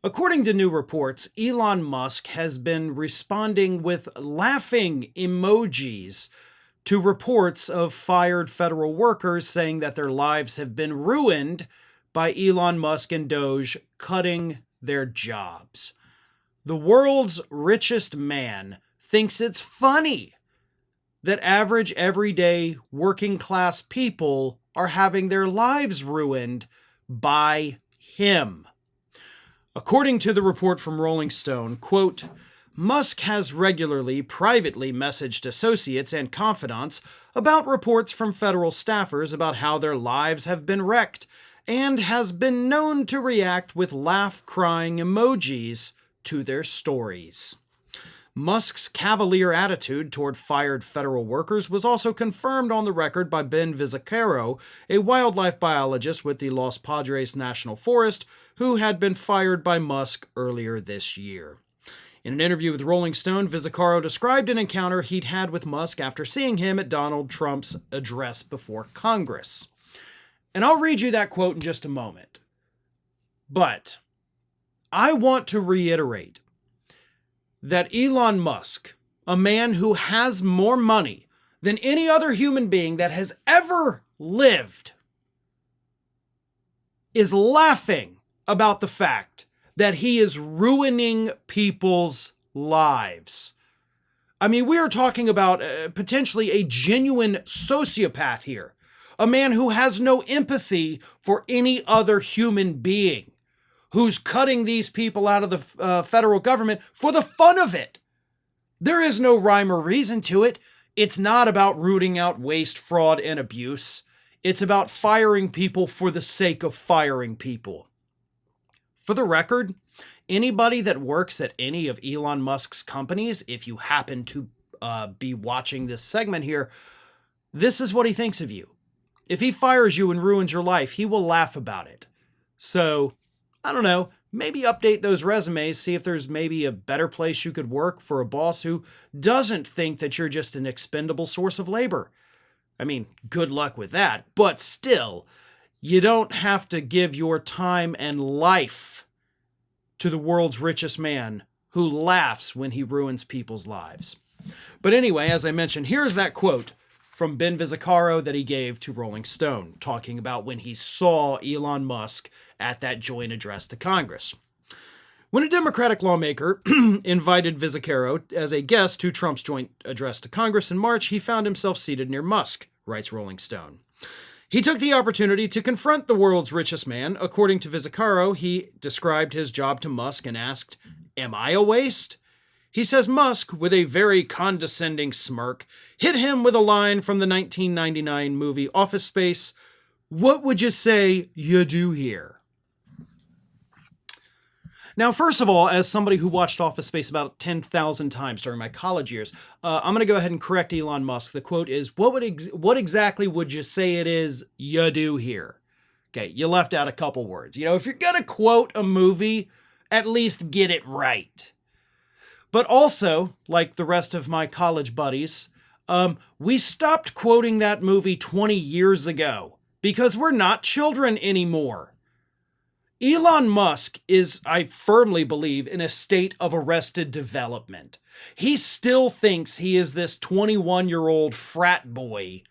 According to new reports, Elon Musk has been responding with laughing emojis to reports of fired federal workers saying that their lives have been ruined by Elon Musk and Doge cutting their jobs. The world's richest man thinks it's funny that average, everyday, working class people are having their lives ruined by him. According to the report from Rolling Stone, quote, Musk has regularly privately messaged associates and confidants about reports from federal staffers about how their lives have been wrecked, and has been known to react with laugh-crying emojis to their stories. Musk's cavalier attitude toward fired federal workers was also confirmed on the record by Ben Vizcarro, a wildlife biologist with the Los Padres National Forest, who had been fired by Musk earlier this year. In an interview with Rolling Stone, Vizcarro described an encounter he'd had with Musk after seeing him at Donald Trump's address before Congress. And I'll read you that quote in just a moment. But I want to reiterate that Elon Musk, a man who has more money than any other human being that has ever lived, is laughing about the fact that he is ruining people's lives. I mean, we are talking about potentially a genuine sociopath here, a man who has no empathy for any other human being, who's cutting these people out of the federal government for the fun of it. There is no rhyme or reason to it. It's not about rooting out waste, fraud, and abuse. It's about firing people for the sake of firing people. For the record, anybody that works at any of Elon Musk's companies, if you happen to be watching this segment here, this is what he thinks of you. If he fires you and ruins your life, he will laugh about it. So, I don't know, maybe update those resumes, see if there's maybe a better place you could work for a boss who doesn't think that you're just an expendable source of labor. I mean, good luck with that, but still, you don't have to give your time and life to the world's richest man who laughs when he ruins people's lives. But anyway, as I mentioned, here's that quote from Ben Vizcarro that he gave to Rolling Stone, talking about when he saw Elon Musk at that joint address to Congress. When a Democratic lawmaker invited Vizcarro as a guest to Trump's joint address to Congress in March, he found himself seated near Musk, writes Rolling Stone. He took the opportunity to confront the world's richest man. According to Vizcarro, he described his job to Musk and asked, "Am I a waste?" He says Musk, with a very condescending smirk, hit him with a line from the 1999 movie Office Space, "What would you say you do here?" Now, first of all, as somebody who watched Office Space about 10,000 times during my college years, I'm going to go ahead and correct Elon Musk. The quote is, what exactly would you say it is you do here? Okay, you left out a couple words. You know, if you're going to quote a movie, at least get it right. But also, like the rest of my college buddies, we stopped quoting that movie 20 years ago because we're not children anymore. Elon Musk is, I firmly believe, in a state of arrested development. He still thinks he is this 21-year-old frat boy,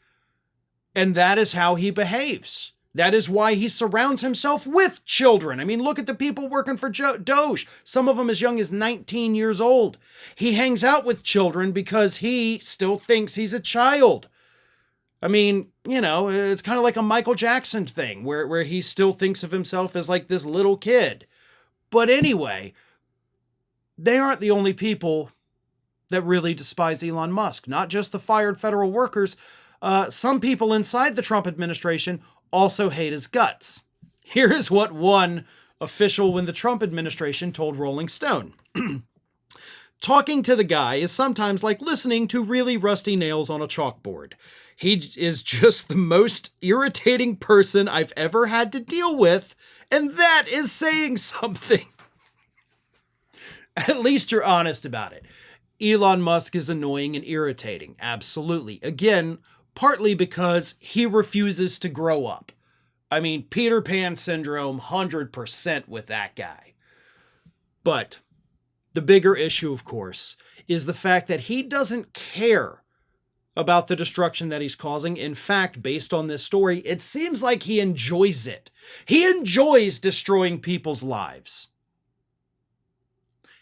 and that is how he behaves. That is why he surrounds himself with children. I mean, look at the people working for Doge. Some of them as young as 19 years old. He hangs out with children because he still thinks he's a child. I mean, you know, it's kind of like a Michael Jackson thing where he still thinks of himself as like this little kid. But anyway, they aren't the only people that really despise Elon Musk. Not just the fired federal workers. Some people inside the Trump administration also hate his guts. Here is what one official in the Trump administration told Rolling Stone. Talking to the guy is sometimes like listening to really rusty nails on a chalkboard. He is just the most irritating person I've ever had to deal with, and that is saying something. At least you're honest about it. Elon Musk is annoying and irritating, absolutely. Again, partly because he refuses to grow up. I mean, Peter Pan syndrome, 100% with that guy. But the bigger issue, of course, is the fact that he doesn't care about the destruction that he's causing. In fact, based on this story, it seems like he enjoys it. He enjoys destroying people's lives.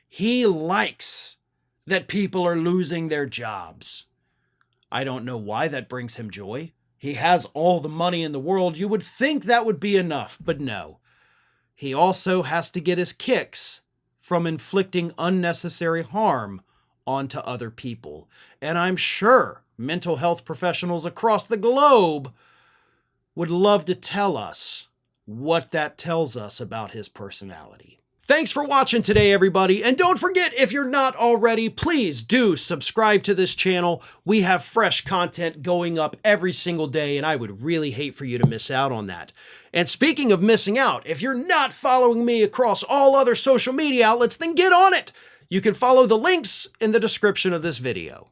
He likes that people are losing their jobs. I don't know why that brings him joy. He has all the money in the world. You would think that would be enough, but no. He also has to get his kicks from inflicting unnecessary harm onto other people. And I'm sure mental health professionals across the globe would love to tell us what that tells us about his personality. Thanks for watching today, everybody. And don't forget, if you're not already, please do subscribe to this channel. We have fresh content going up every single day, and I would really hate for you to miss out on that. And speaking of missing out, if you're not following me across all other social media outlets, then get on it. You can follow the links in the description of this video.